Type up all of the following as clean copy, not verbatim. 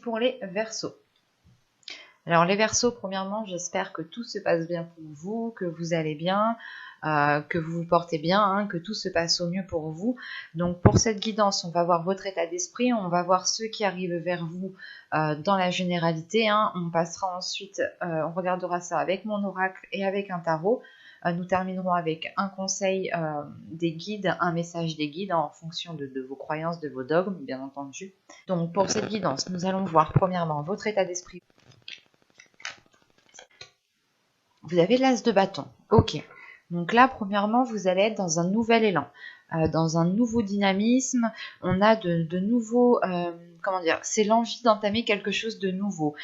pour les Verseaux. Alors les Verseaux, premièrement, j'espère que tout se passe bien pour vous, que vous allez bien, que vous vous portez bien, hein, que tout se passe au mieux pour vous. Donc pour cette guidance, on va voir votre état d'esprit, on va voir ceux qui arrivent vers vous dans la généralité. Hein. On passera ensuite, on regardera ça avec mon oracle et avec un tarot. Nous terminerons avec un conseil des guides, un message des guides en fonction de vos croyances, de vos dogmes, bien entendu. Donc pour cette guidance, nous allons voir premièrement votre état d'esprit. Vous avez l'as de bâton. Ok. Donc là, premièrement, vous allez être dans un nouvel élan, dans un nouveau dynamisme. On a de nouveaux... comment dire, c'est l'envie d'entamer quelque chose de nouveau.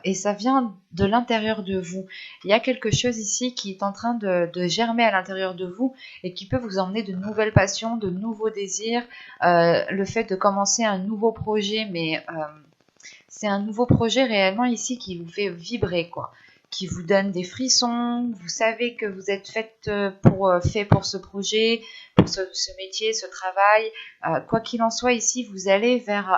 Et ça vient de l'intérieur de vous. Il y a quelque chose ici qui est en train de germer à l'intérieur de vous et qui peut vous emmener de nouvelles passions, de nouveaux désirs. Le fait de commencer un nouveau projet, mais c'est un nouveau projet réellement ici qui vous fait vibrer, quoi. Qui vous donne des frissons, vous savez que vous êtes fait pour ce projet, pour ce métier, ce travail. Quoi qu'il en soit, ici, vous allez vers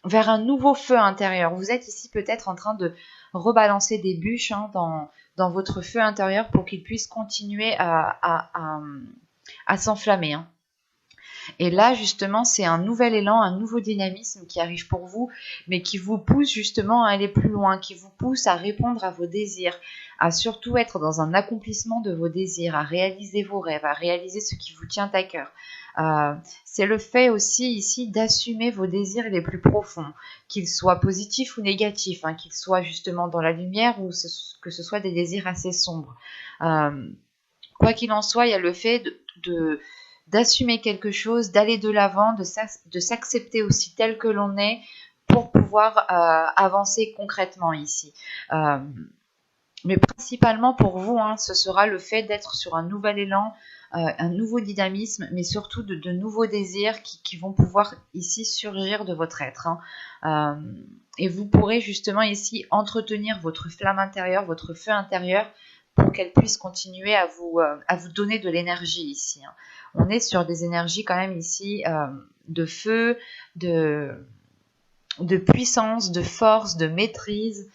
un nouveau feu intérieur. Vous êtes ici peut-être en train de rebalancer des bûches dans votre feu intérieur pour qu'il puisse continuer à s'enflammer. Hein. Et là, justement, c'est un nouvel élan, un nouveau dynamisme qui arrive pour vous, mais qui vous pousse justement à aller plus loin, qui vous pousse à répondre à vos désirs, à surtout être dans un accomplissement de vos désirs, à réaliser vos rêves, à réaliser ce qui vous tient à cœur. C'est le fait aussi ici d'assumer vos désirs les plus profonds, qu'ils soient positifs ou négatifs, hein, qu'ils soient justement dans la lumière ou que ce soit des désirs assez sombres. Quoi qu'il en soit, il y a le fait d'assumer quelque chose, d'aller de l'avant, de s'accepter aussi tel que l'on est pour pouvoir avancer concrètement ici. Mais principalement pour vous, hein, ce sera le fait d'être sur un nouvel élan, un nouveau dynamisme, mais surtout de nouveaux désirs qui vont pouvoir ici surgir de votre être. Hein. Et vous pourrez justement ici entretenir votre flamme intérieure, votre feu intérieur, pour qu'elle puisse continuer à vous donner de l'énergie ici. Hein. On est sur des énergies quand même ici de feu, de puissance, de force, de maîtrise.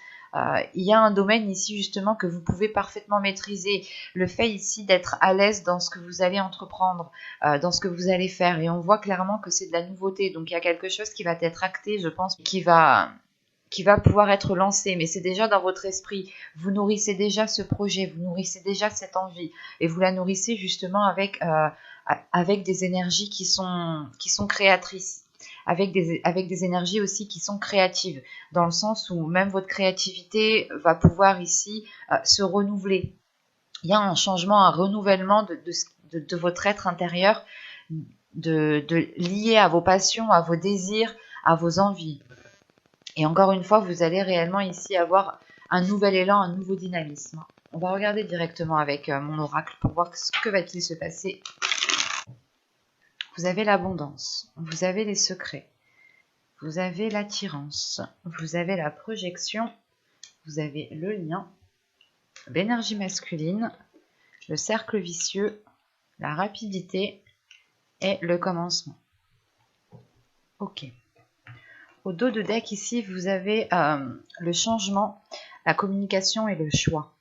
Il y a un domaine ici justement que vous pouvez parfaitement maîtriser. Le fait ici d'être à l'aise dans ce que vous allez entreprendre, dans ce que vous allez faire. Et on voit clairement que c'est de la nouveauté. Donc il y a quelque chose qui va être acté, je pense, qui va pouvoir être lancé, mais c'est déjà dans votre esprit. Vous nourrissez déjà ce projet, vous nourrissez déjà cette envie, et vous la nourrissez justement avec des énergies qui sont créatrices, avec des énergies aussi qui sont créatives, dans le sens où même votre créativité va pouvoir ici se renouveler. Il y a un changement, un renouvellement de votre être intérieur, lié à vos passions, à vos désirs, à vos envies. Et encore une fois, vous allez réellement ici avoir un nouvel élan, un nouveau dynamisme. On va regarder directement avec mon oracle pour voir ce que va-t-il se passer. Vous avez l'abondance, vous avez les secrets, vous avez l'attirance, vous avez la projection, vous avez le lien, l'énergie masculine, le cercle vicieux, la rapidité et le commencement. Ok. Au dos de deck ici, vous avez le changement, la communication et le choix.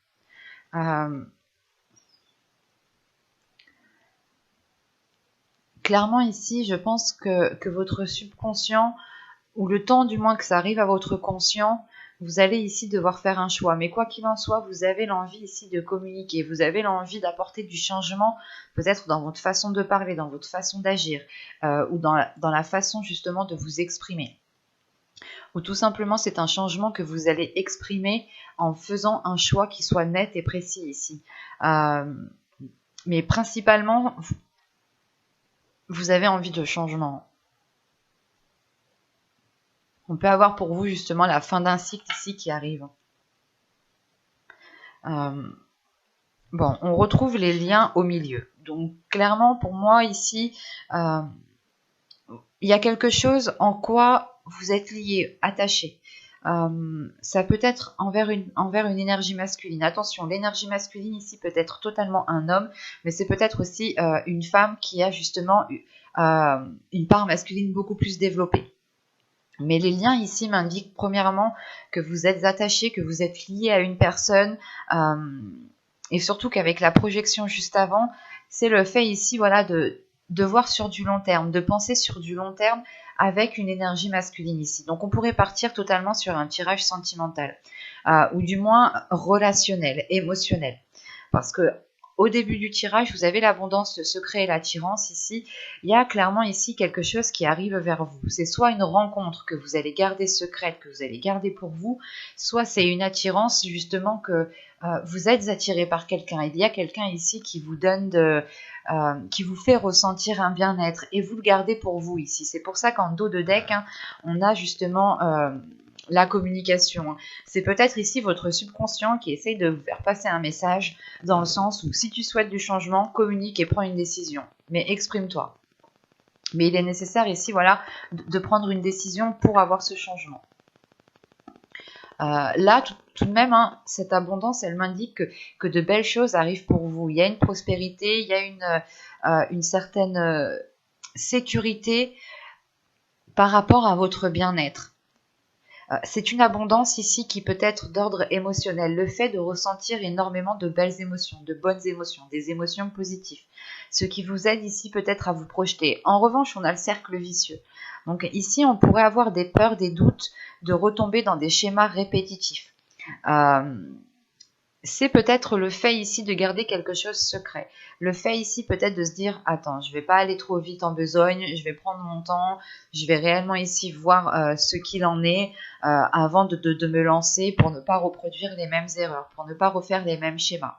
Clairement ici, je pense que votre subconscient, ou le temps du moins que ça arrive à votre conscient, vous allez ici devoir faire un choix. Mais quoi qu'il en soit, vous avez l'envie ici de communiquer, vous avez l'envie d'apporter du changement, peut-être dans votre façon de parler, dans votre façon d'agir, ou dans la façon justement de vous exprimer. Ou tout simplement c'est un changement que vous allez exprimer en faisant un choix qui soit net et précis ici. Mais principalement, vous avez envie de changement. On peut avoir pour vous justement la fin d'un cycle ici qui arrive. Bon, on retrouve les liens au milieu. Donc clairement pour moi ici, il y a quelque chose en quoi vous êtes lié, attaché. Ça peut être envers une énergie masculine. Attention, l'énergie masculine ici peut être totalement un homme, mais c'est peut-être aussi une femme qui a justement une part masculine beaucoup plus développée. Mais les liens ici m'indiquent premièrement que vous êtes attaché, que vous êtes lié à une personne, et surtout qu'avec la projection juste avant, c'est le fait ici, voilà, de voir sur du long terme, de penser sur du long terme avec une énergie masculine ici. Donc on pourrait partir totalement sur un tirage sentimental, ou du moins relationnel, émotionnel. Parce que au début du tirage, vous avez l'abondance, le secret et l'attirance ici. Il y a clairement ici quelque chose qui arrive vers vous. C'est soit une rencontre que vous allez garder secrète, que vous allez garder pour vous, soit c'est une attirance justement que vous êtes attiré par quelqu'un. Il y a quelqu'un ici qui vous donne qui vous fait ressentir un bien-être et vous le gardez pour vous ici. C'est pour ça qu'en dos de deck, hein, on a justement la communication. C'est peut-être ici votre subconscient qui essaye de vous faire passer un message dans le sens où si tu souhaites du changement, communique et prends une décision. Mais exprime-toi. Mais il est nécessaire ici, voilà, de prendre une décision pour avoir ce changement. Là, tout de même, hein, cette abondance, elle m'indique que de belles choses arrivent pour vous. Il y a une prospérité, il y a une certaine sécurité par rapport à votre bien-être. C'est une abondance ici qui peut être d'ordre émotionnel, le fait de ressentir énormément de belles émotions, de bonnes émotions, des émotions positives, ce qui vous aide ici peut-être à vous projeter. En revanche, on a le cercle vicieux. Donc ici, on pourrait avoir des peurs, des doutes de retomber dans des schémas répétitifs. C'est peut-être le fait ici de garder quelque chose secret. Le fait ici peut-être de se dire, attends, je vais pas aller trop vite en besogne, je vais prendre mon temps, je vais réellement ici voir ce qu'il en est avant de me lancer pour ne pas reproduire les mêmes erreurs, pour ne pas refaire les mêmes schémas.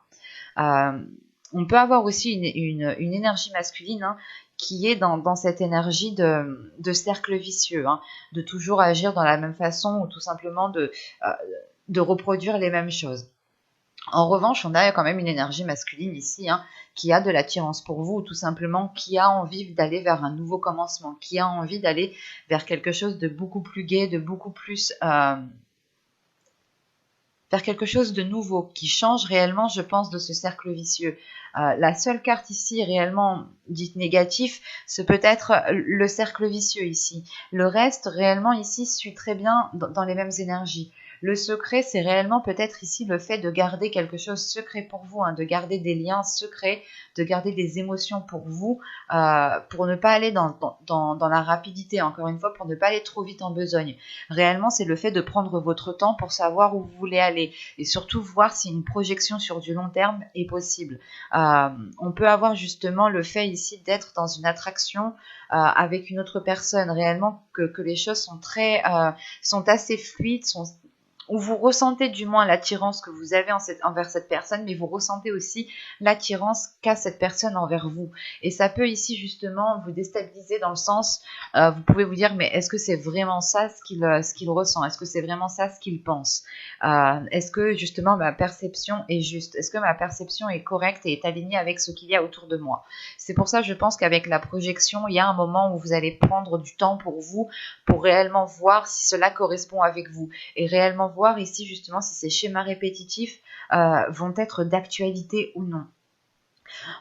On peut avoir aussi une énergie masculine, hein, qui est dans cette énergie de cercle vicieux, hein, de toujours agir dans la même façon ou tout simplement de reproduire les mêmes choses. En revanche, on a quand même une énergie masculine ici, hein, qui a de l'attirance pour vous, ou tout simplement qui a envie d'aller vers un nouveau commencement, qui a envie d'aller vers quelque chose de beaucoup plus gai, de beaucoup plus vers quelque chose de nouveau, qui change réellement, je pense, de ce cercle vicieux. La seule carte ici réellement dite négative, c'est peut-être le cercle vicieux ici. Le reste, réellement, ici, suit très bien dans les mêmes énergies. Le secret, c'est réellement peut-être ici le fait de garder quelque chose secret pour vous, hein, de garder des liens secrets, de garder des émotions pour vous, pour ne pas aller dans la rapidité, encore une fois, pour ne pas aller trop vite en besogne. Réellement, c'est le fait de prendre votre temps pour savoir où vous voulez aller et surtout voir si une projection sur du long terme est possible. On peut avoir justement le fait ici d'être dans une attraction avec une autre personne, réellement que les choses sont assez fluides, où vous ressentez du moins l'attirance que vous avez envers cette personne, mais vous ressentez aussi l'attirance qu'a cette personne envers vous. Et ça peut ici justement vous déstabiliser dans le sens, vous pouvez vous dire, mais est-ce que c'est vraiment ça ce qu'il ressent? Est-ce que c'est vraiment ça ce qu'il pense? Est-ce que justement ma perception est juste? Est-ce que ma perception est correcte et est alignée avec ce qu'il y a autour de moi? C'est pour ça, je pense qu'avec la projection, il y a un moment où vous allez prendre du temps pour vous, pour réellement voir si cela correspond avec vous et réellement voir ici justement si ces schémas répétitifs vont être d'actualité ou non.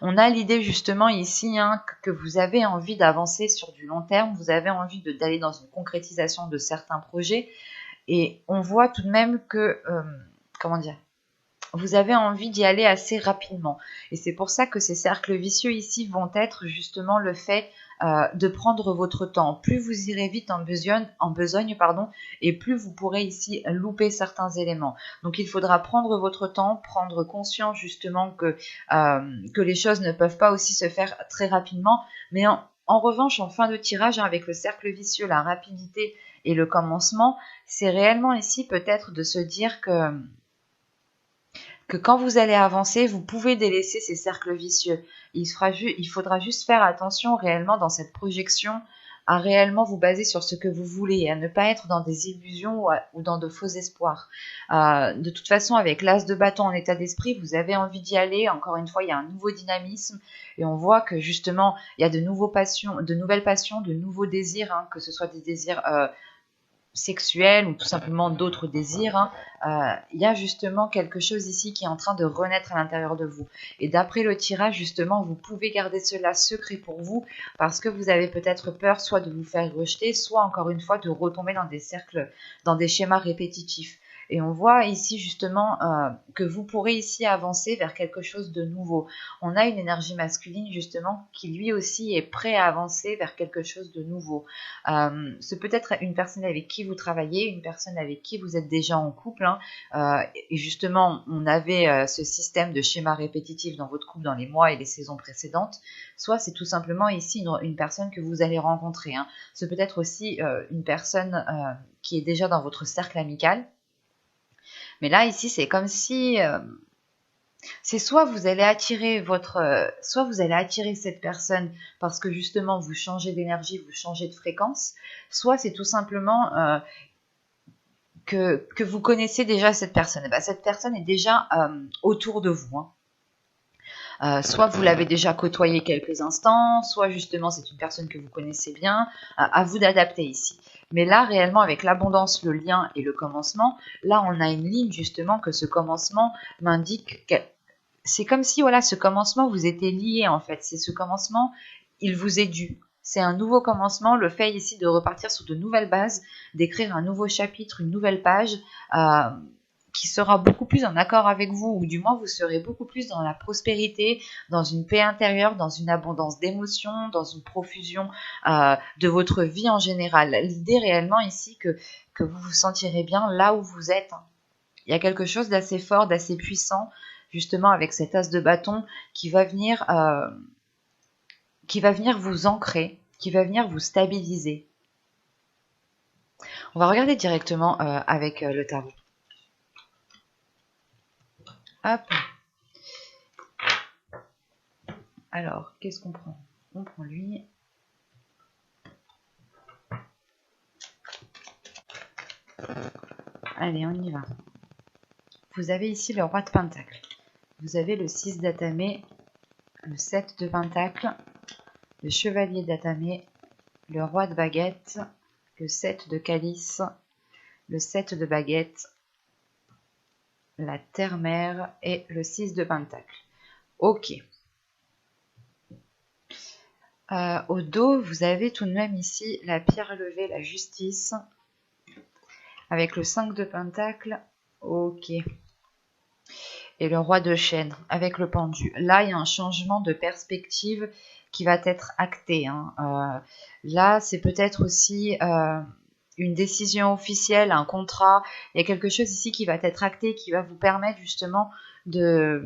On a l'idée justement ici, hein, que vous avez envie d'avancer sur du long terme, vous avez envie d'aller dans une concrétisation de certains projets et on voit tout de même que, comment dire, vous avez envie d'y aller assez rapidement. Et c'est pour ça que ces cercles vicieux ici vont être justement le fait de prendre votre temps. Plus vous irez vite en besogne, et plus vous pourrez ici louper certains éléments. Donc il faudra prendre votre temps, prendre conscience justement que les choses ne peuvent pas aussi se faire très rapidement. Mais en revanche, en fin de tirage, hein, avec le cercle vicieux, la rapidité et le commencement, c'est réellement ici peut-être de se dire que quand vous allez avancer, vous pouvez délaisser ces cercles vicieux. Il faudra juste faire attention réellement dans cette projection à réellement vous baser sur ce que vous voulez et à ne pas être dans des illusions ou dans de faux espoirs. De toute façon, avec l'as de bâton en état d'esprit, vous avez envie d'y aller. Encore une fois, il y a un nouveau dynamisme et on voit que justement, il y a de nouvelles passions, de nouveaux désirs, hein, que ce soit des désirs sexuels ou tout simplement d'autres désirs, hein, il y a justement quelque chose ici qui est en train de renaître à l'intérieur de vous. Et d'après le tirage, justement, vous pouvez garder cela secret pour vous parce que vous avez peut-être peur soit de vous faire rejeter, soit encore une fois de retomber dans des cercles, dans des schémas répétitifs. Et on voit ici justement que vous pourrez ici avancer vers quelque chose de nouveau. On a une énergie masculine justement qui lui aussi est prêt à avancer vers quelque chose de nouveau. C'est peut-être une personne avec qui vous travaillez, une personne avec qui vous êtes déjà en couple. Hein, et justement, on avait ce système de schéma répétitif dans votre couple dans les mois et les saisons précédentes. Soit c'est tout simplement ici une personne que vous allez rencontrer. Hein. C'est peut-être aussi une personne qui est déjà dans votre cercle amical. Mais là, ici, c'est comme si c'est soit vous allez attirer soit vous allez attirer cette personne parce que justement vous changez d'énergie, vous changez de fréquence, soit c'est tout simplement que vous connaissez déjà cette personne. Et bien, cette personne est déjà autour de vous. Hein. Soit vous l'avez déjà côtoyé quelques instants, soit justement c'est une personne que vous connaissez bien. À vous d'adapter ici. Mais là, réellement, avec l'abondance, le lien et le commencement, là, on a une ligne justement que ce commencement m'indique que c'est comme si, voilà, ce commencement vous était lié en fait. C'est ce commencement, il vous est dû. C'est un nouveau commencement, le fait ici de repartir sur de nouvelles bases, d'écrire un nouveau chapitre, une nouvelle page, qui sera beaucoup plus en accord avec vous, ou du moins vous serez beaucoup plus dans la prospérité, dans une paix intérieure, dans une abondance d'émotions, dans une profusion de votre vie en général. L'idée réellement ici que vous vous sentirez bien là où vous êtes. Hein. Il y a quelque chose d'assez fort, d'assez puissant, justement avec cet as de bâton qui va venir vous ancrer, qui va venir vous stabiliser. On va regarder directement avec le tarot. Hop. Alors, qu'est-ce qu'on prend? On prend lui. Allez, on y va. Vous avez ici le roi de Pentacle. Vous avez le 6 d'Atamé, le 7 de Pentacle, le chevalier d'Atamé, le roi de Baguette, le 7 de Calice, le 7 de Baguette, la terre-mère et le 6 de Pentacle. Ok. Au dos, vous avez tout de même ici la pierre levée, la justice, avec le 5 de Pentacle. Ok. Et le roi de chêne, avec le pendu. Là, il y a un changement de perspective qui va être acté. Hein. Là, c'est peut-être aussi une décision officielle, un contrat. Il y a quelque chose ici qui va être acté, qui va vous permettre justement de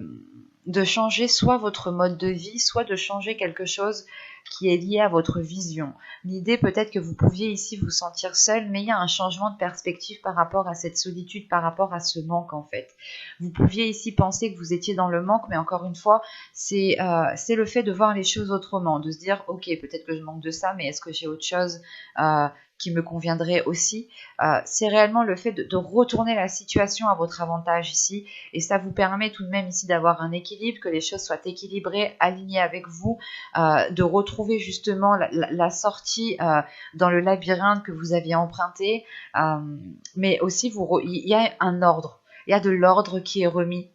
changer soit votre mode de vie, soit de changer quelque chose qui est lié à votre vision. L'idée peut-être que vous pouviez ici vous sentir seul, mais il y a un changement de perspective par rapport à cette solitude, par rapport à ce manque en fait. Vous pouviez ici penser que vous étiez dans le manque, mais encore une fois, c'est le fait de voir les choses autrement, de se dire ok, peut-être que je manque de ça, mais est-ce que j'ai autre chose qui me conviendrait aussi. C'est réellement le fait de retourner la situation à votre avantage ici, et ça vous permet tout de même ici d'avoir un équilibre, que les choses soient équilibrées, alignées avec vous, de retrouver justement la sortie dans le labyrinthe que vous aviez emprunté, mais aussi il y a un ordre, il y a de l'ordre qui est remis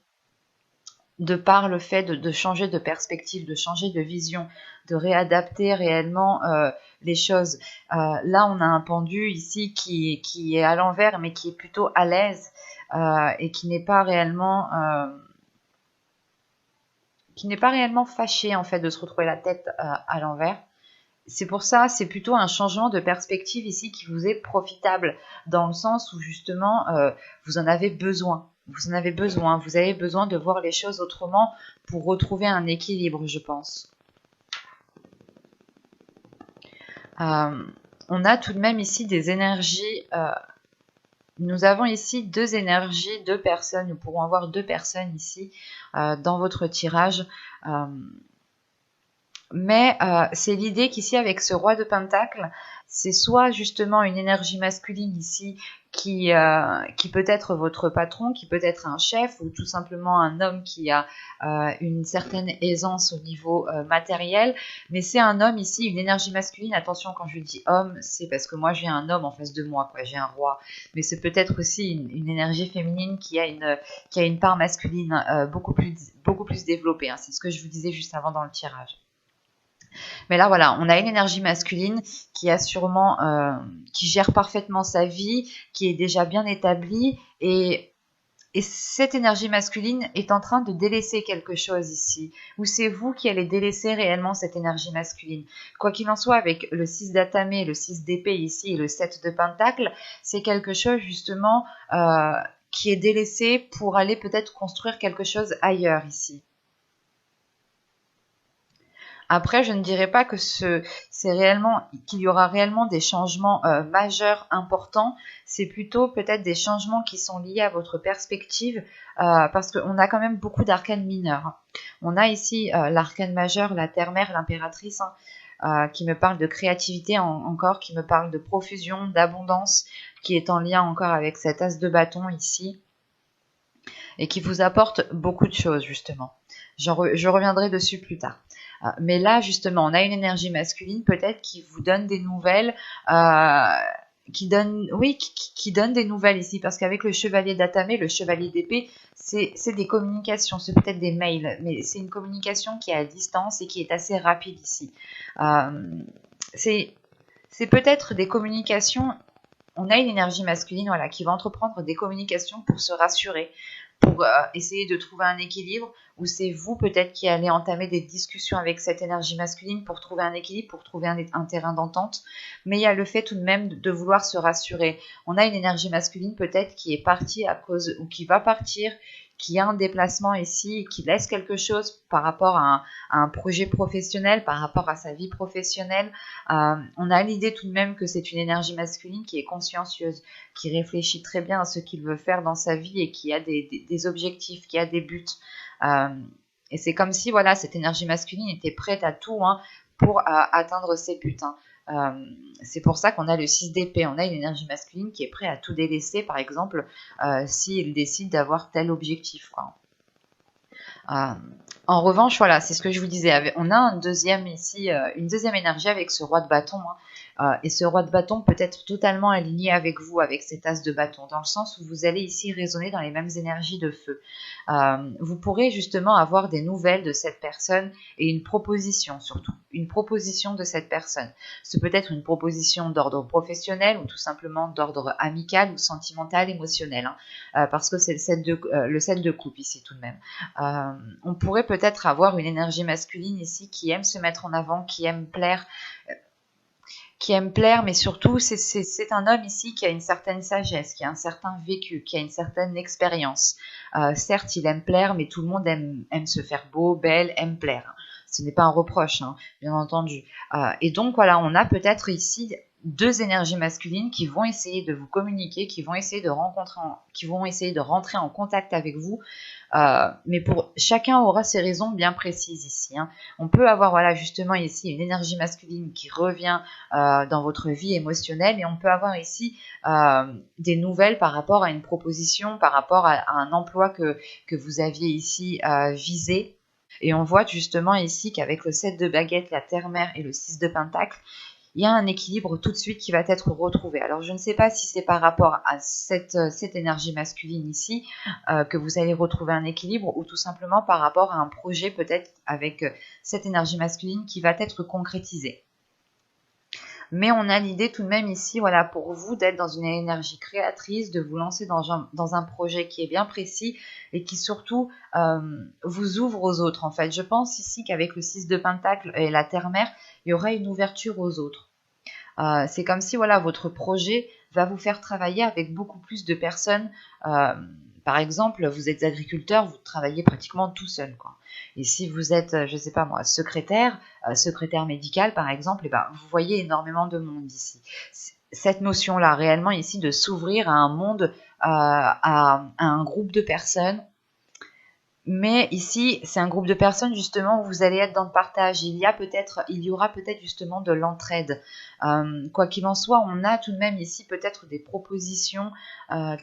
de par le fait de changer de perspective, de changer de vision, de réadapter réellement les choses. Là, on a un pendu ici qui est à l'envers, mais qui est plutôt à l'aise et qui n'est pas réellement fâché en fait de se retrouver la tête à l'envers. C'est pour ça, c'est plutôt un changement de perspective ici qui vous est profitable, dans le sens où justement vous en avez besoin. Vous avez besoin de voir les choses autrement pour retrouver un équilibre, je pense. On a tout de même ici des énergies. Nous avons ici deux énergies, deux personnes. Nous pourrons avoir deux personnes ici dans votre tirage. Mais c'est l'idée qu'ici, avec ce roi de Pentacle, c'est soit justement une énergie masculine ici qui peut être votre patron, qui peut être un chef ou tout simplement un homme qui a une certaine aisance au niveau matériel. Mais c'est un homme ici, une énergie masculine. Attention, quand je dis homme, c'est parce que moi j'ai un homme en face de moi, quoi. J'ai un roi. Mais c'est peut-être aussi une énergie féminine qui a une part masculine beaucoup plus développée, hein. C'est ce que je vous disais juste avant dans le tirage. Mais là, voilà, on a une énergie masculine qui a sûrement, qui gère parfaitement sa vie, qui est déjà bien établie, et cette énergie masculine est en train de délaisser quelque chose ici, ou c'est vous qui allez délaisser réellement cette énergie masculine. Quoi qu'il en soit, avec le 6 d'atamé, le 6 d'épée ici et le 7 de pentacle, c'est quelque chose justement qui est délaissé pour aller peut-être construire quelque chose ailleurs ici. Après, je ne dirais pas que qu'il y aura réellement des changements majeurs importants. C'est plutôt peut-être des changements qui sont liés à votre perspective, parce qu'on a quand même beaucoup d'arcanes mineurs. On a ici l'arcane majeur, la terre-mère, l'impératrice, hein, qui me parle de créativité encore, qui me parle de profusion, d'abondance, qui est en lien encore avec cet as de bâton ici, et qui vous apporte beaucoup de choses justement. Je reviendrai dessus plus tard. Mais là, justement, on a une énergie masculine peut-être qui vous donne des nouvelles, qui donne des nouvelles ici, parce qu'avec le chevalier d'atamé, le chevalier d'épée, c'est des communications, c'est peut-être des mails, mais c'est une communication qui est à distance et qui est assez rapide ici. C'est peut-être des communications. On a une énergie masculine, voilà, qui va entreprendre des communications pour se rassurer, pour essayer de trouver un équilibre, ou c'est vous peut-être qui allez entamer des discussions avec cette énergie masculine pour trouver un équilibre, pour trouver un terrain d'entente. Mais il y a le fait tout de même de vouloir se rassurer. On a une énergie masculine peut-être qui est partie à cause, ou qui va partir, qui a un déplacement ici, qui laisse quelque chose par rapport à un projet professionnel, par rapport à sa vie professionnelle. On a l'idée tout de même que c'est une énergie masculine qui est consciencieuse, qui réfléchit très bien à ce qu'il veut faire dans sa vie et qui a des objectifs, qui a des buts. Et c'est comme si voilà, cette énergie masculine était prête à tout, hein, pour atteindre ses buts, hein. C'est pour ça qu'on a le 6 d'épée. On a une énergie masculine qui est prête à tout délaisser, par exemple, s'il décide d'avoir tel objectif, quoi. En revanche, voilà, c'est ce que je vous disais. On a une deuxième énergie avec ce roi de bâton, hein. Et ce roi de bâton peut être totalement aligné avec vous, avec cet as de bâton, dans le sens où vous allez ici résonner dans les mêmes énergies de feu. Vous pourrez justement avoir des nouvelles de cette personne et une proposition, surtout une proposition de cette personne. Ce peut être une proposition d'ordre professionnel ou tout simplement d'ordre amical ou sentimental, émotionnel, hein, parce que c'est le 7 de coupe ici tout de même. On pourrait peut-être avoir une énergie masculine ici qui aime se mettre en avant, qui aime plaire, mais surtout c'est un homme ici qui a une certaine sagesse, qui a un certain vécu, qui a une certaine expérience. Certes, il aime plaire, mais tout le monde aime se faire beau, belle, aime plaire. Ce n'est pas un reproche, hein, bien entendu. Et donc voilà, on a peut-être ici deux énergies masculines qui vont essayer de vous communiquer, qui vont essayer de rentrer en contact avec vous. Mais pour chacun aura ses raisons bien précises ici, hein. On peut avoir voilà justement ici une énergie masculine qui revient dans votre vie émotionnelle, et on peut avoir ici des nouvelles par rapport à une proposition, par rapport à un emploi que vous aviez ici visé. Et on voit justement ici qu'avec le 7 de baguette, la terre-mère et le 6 de pentacle, il y a un équilibre tout de suite qui va être retrouvé. Alors je ne sais pas si c'est par rapport à cette énergie masculine ici que vous allez retrouver un équilibre, ou tout simplement par rapport à un projet peut-être avec cette énergie masculine qui va être concrétisé. Mais on a l'idée tout de même ici, voilà, pour vous d'être dans une énergie créatrice, de vous lancer dans un projet qui est bien précis et qui surtout vous ouvre aux autres en fait. Je pense ici qu'avec le 6 de pentacle et la terre-mère, il y aura une ouverture aux autres. C'est comme si voilà, votre projet va vous faire travailler avec beaucoup plus de personnes. Par exemple, vous êtes agriculteur, vous travaillez pratiquement tout seul, quoi. Et si vous êtes, je sais pas moi, secrétaire médical par exemple, et ben, vous voyez énormément de monde ici. Cette notion-là, réellement ici, de s'ouvrir à un monde, à un groupe de personnes, Mais ici, c'est un groupe de personnes justement où vous allez être dans le partage. Il y aura peut-être justement de l'entraide. Quoi qu'il en soit, on a tout de même ici peut-être des propositions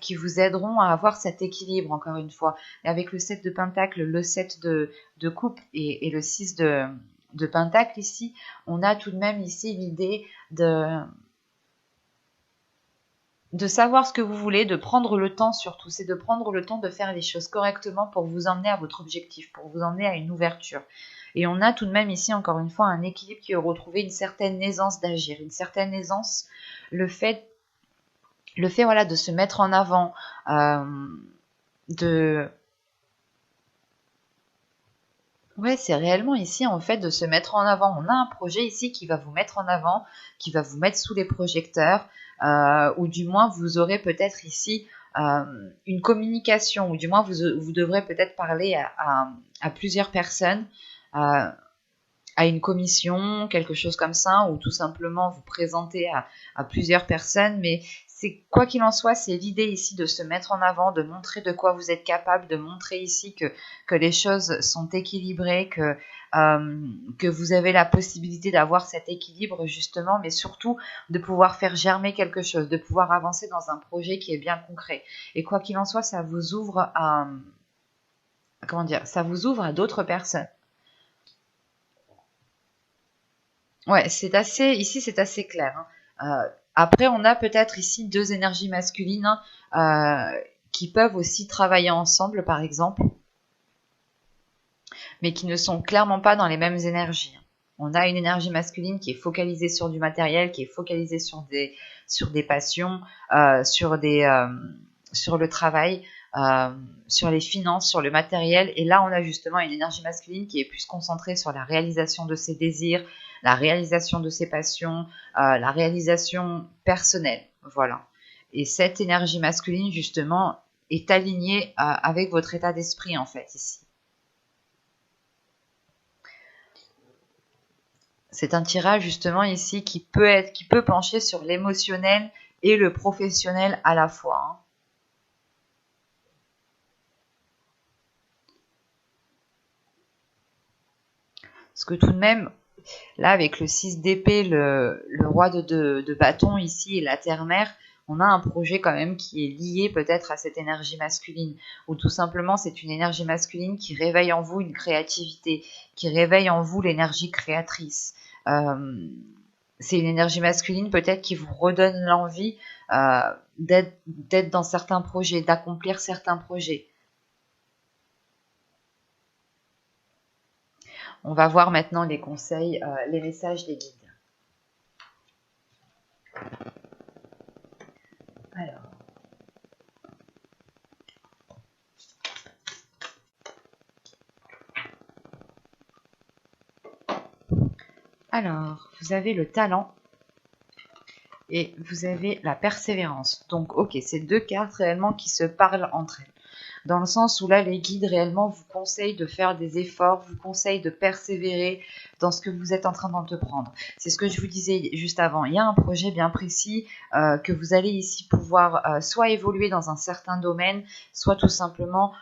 qui vous aideront à avoir cet équilibre, encore une fois. Et avec le 7 de Pentacle, le 7 de coupe et le 6 de Pentacle ici, on a tout de même ici l'idée de savoir ce que vous voulez, de prendre le temps surtout, c'est de prendre le temps de faire les choses correctement pour vous emmener à votre objectif, pour vous emmener à une ouverture. Et on a tout de même ici, encore une fois, un équilibre qui est retrouvé, une certaine aisance d'agir, une certaine aisance, le fait voilà, de se mettre en avant, de... Ouais, c'est réellement ici, en fait, de se mettre en avant. On a un projet ici qui va vous mettre en avant, qui va vous mettre sous les projecteurs, ou du moins, vous aurez peut-être ici une communication, ou du moins, vous devrez peut-être parler à plusieurs personnes, euh, à une commission, quelque chose comme ça, ou tout simplement vous présenter à plusieurs personnes. Mais c'est quoi qu'il en soit, c'est l'idée ici de se mettre en avant, de montrer de quoi vous êtes capable, de montrer ici que les choses sont équilibrées, que vous avez la possibilité d'avoir cet équilibre justement, mais surtout de pouvoir faire germer quelque chose, de pouvoir avancer dans un projet qui est bien concret. Et quoi qu'il en soit, ça vous ouvre à, comment dire, ça vous ouvre à d'autres personnes. Ouais, ici c'est assez clair, hein. Après, on a peut-être ici deux énergies masculines, hein, qui peuvent aussi travailler ensemble, par exemple, mais qui ne sont clairement pas dans les mêmes énergies. On a une énergie masculine qui est focalisée sur du matériel, qui est focalisée sur des passions, sur le travail, euh, sur les finances, sur le matériel. Et là, on a justement une énergie masculine qui est plus concentrée sur la réalisation de ses désirs, la réalisation de ses passions, la réalisation personnelle. Voilà. Et cette énergie masculine, justement, est alignée avec votre état d'esprit, en fait, ici. C'est un tirage justement ici qui peut pencher sur l'émotionnel et le professionnel à la fois, hein. Parce que tout de même, là avec le 6 d'épée, le roi de bâton ici et la terre-mère, on a un projet quand même qui est lié peut-être à cette énergie masculine, ou tout simplement c'est une énergie masculine qui réveille en vous une créativité, qui réveille en vous l'énergie créatrice. C'est une énergie masculine peut-être qui vous redonne l'envie d'être dans certains projets, d'accomplir certains projets. On va voir maintenant les conseils, les messages des guides. Alors, vous avez le talent et vous avez la persévérance. Donc, ok, c'est deux cartes réellement qui se parlent entre elles. Dans le sens où là, les guides réellement vous conseillent de faire des efforts, vous conseillent de persévérer dans ce que vous êtes en train d'entreprendre. C'est ce que je vous disais juste avant. Il y a un projet bien précis que vous allez ici pouvoir soit évoluer dans un certain domaine, soit tout simplement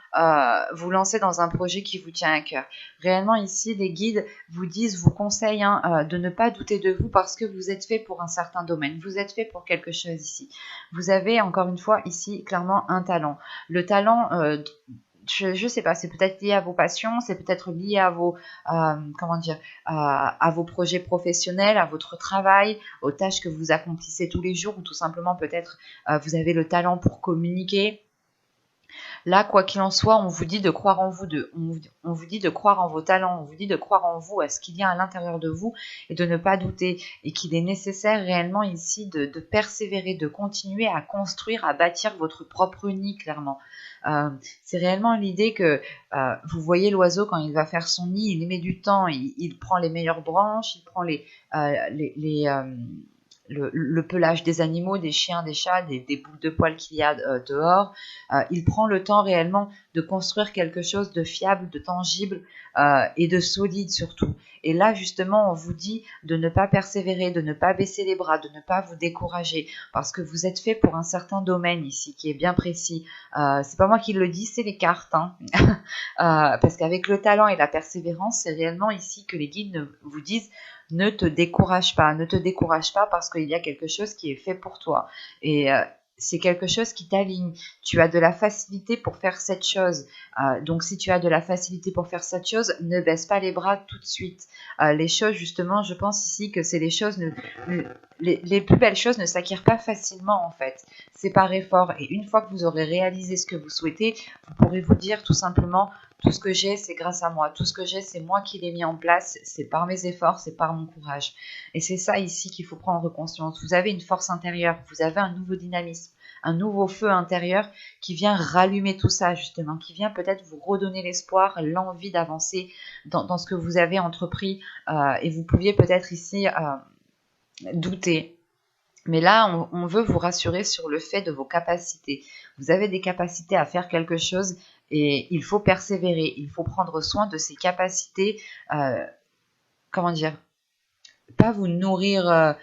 vous lancer dans un projet qui vous tient à cœur. Réellement ici, les guides vous conseillent de ne pas douter de vous parce que vous êtes fait pour un certain domaine. Vous êtes fait pour quelque chose ici. Vous avez encore une fois ici clairement un talent. Le talent, je sais pas, c'est peut-être lié à vos passions, c'est peut-être lié à vos, comment dire, à vos projets professionnels, à votre travail, aux tâches que vous accomplissez tous les jours, ou tout simplement peut-être vous avez le talent pour communiquer. Là, quoi qu'il en soit, on vous dit de croire en vous, on vous dit de croire en vos talents, on vous dit de croire en vous, à ce qu'il y a à l'intérieur de vous, et de ne pas douter, et qu'il est nécessaire réellement ici de persévérer, de continuer à construire, à bâtir votre propre nid, clairement. C'est réellement l'idée que vous voyez l'oiseau quand il va faire son nid, il met du temps, il prend les meilleures branches, il prend le pelage des animaux, des chiens, des chats, des boules de poils qu'il y a dehors. Il prend le temps réellement de construire quelque chose de fiable, de tangible et de solide surtout. Et là, justement, on vous dit de ne pas persévérer, de ne pas baisser les bras, de ne pas vous décourager, parce que vous êtes fait pour un certain domaine ici qui est bien précis. C'est pas moi qui le dis, c'est les cartes. Hein. Parce qu'avec le talent et la persévérance, c'est réellement ici que les guides vous disent ne te décourage pas parce qu'il y a quelque chose qui est fait pour toi. Et c'est quelque chose qui t'aligne. Tu as de la facilité pour faire cette chose. Donc si tu as de la facilité pour faire cette chose, ne baisse pas les bras tout de suite. Les choses, justement, je pense ici que c'est les choses, les plus belles choses ne s'acquièrent pas facilement en fait. C'est par effort. Et une fois que vous aurez réalisé ce que vous souhaitez, vous pourrez vous dire tout simplement tout ce que j'ai, c'est grâce à moi. Tout ce que j'ai, c'est moi qui l'ai mis en place. C'est par mes efforts, c'est par mon courage. Et c'est ça ici qu'il faut prendre conscience. Vous avez une force intérieure, vous avez un nouveau dynamisme, un nouveau feu intérieur qui vient rallumer tout ça, justement, qui vient peut-être vous redonner l'espoir, l'envie d'avancer dans ce que vous avez entrepris. Et vous pouviez peut-être ici douter. Mais là, on veut vous rassurer sur le fait de vos capacités. Vous avez des capacités à faire quelque chose et il faut persévérer. Il faut prendre soin de ces capacités. Comment dire? Pas vous nourrir.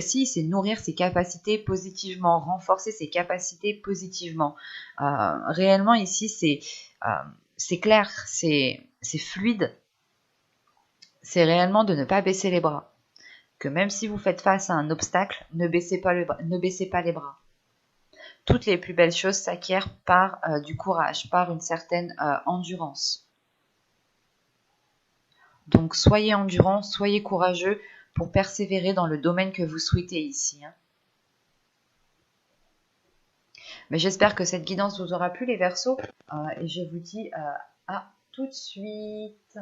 Si, c'est nourrir ses capacités positivement, renforcer ses capacités positivement. Réellement ici, c'est clair, c'est fluide. C'est réellement de ne pas baisser les bras. Que même si vous faites face à un obstacle, ne baissez pas les bras. Toutes les plus belles choses s'acquièrent par du courage, par une certaine endurance. Donc soyez endurant, soyez courageux pour persévérer dans le domaine que vous souhaitez ici. Hein. Mais j'espère que cette guidance vous aura plu les Verseaux et je vous dis à tout de suite.